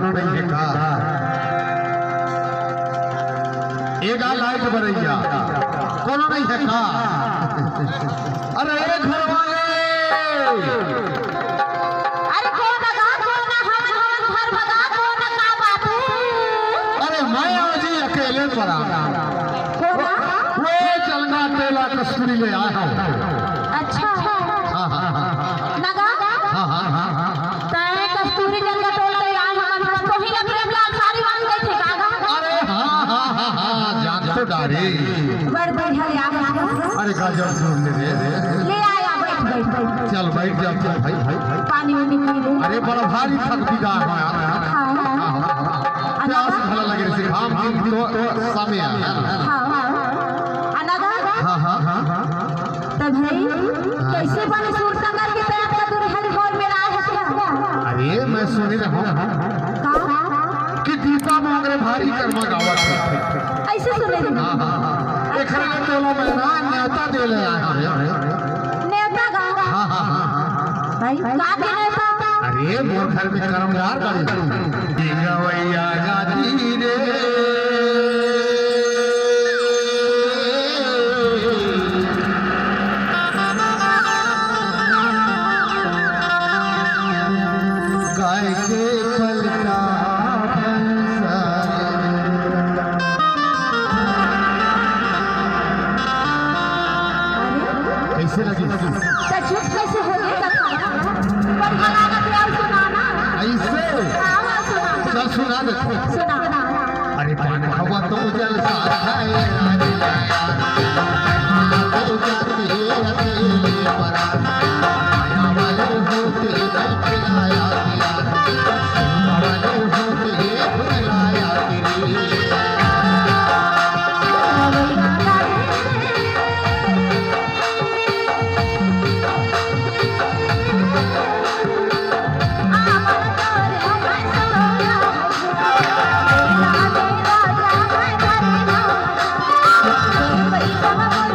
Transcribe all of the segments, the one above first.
कोनो नहीं है का एक लाइट बरैया कोनो नहीं है का अरे घर वाले अरे कौन लगा कौन हम घर भगा कौन का बात है अरे मैं आज ही अकेले पड़ा वो चलना तेला कस्तूरी ले आया हूँ अच्छा लगा कस्तूरी जंगा टोला ले आए हम तो ही लगे लाल साड़ी बांध गए थे कागा अरे हाँ जान तो डारे बड़ बढ़िया ले आ अरे गाजर सुन ले आया बैठ चल बैठ जा भाई पानी में निकल अरे बड़ा भारी थक बिगा है यार प्यास भला लगे से हम तो समय है तो भाई कैसे बने सूर संगर के तैयार का दूर हर हॉल में आए हैं अरे मैं सुन रहा हूं कि दीपा मोंगरे भारी कर्मा गावत है ऐसे सुने हां एकरे ले टोला में ना न्योता दे ले आया नेता गा हां भाई का के नेता अरे मोर घर में कर्मदार गाड़ी गवैया गाती रे कैसे लगी चुप कैसे हो गए बढ़िया लागत है और सुनाना ऐसे चल सुना दे सुना अरे पान हवा तो जल सा है तो जाती है अकेले परा आया वाले होते नहीं खिलाया वाले होते खिलाया तेरी Bye.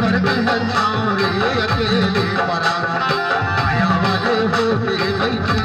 कर गए छाँव रे अकेले परा माया वाले होते बैठे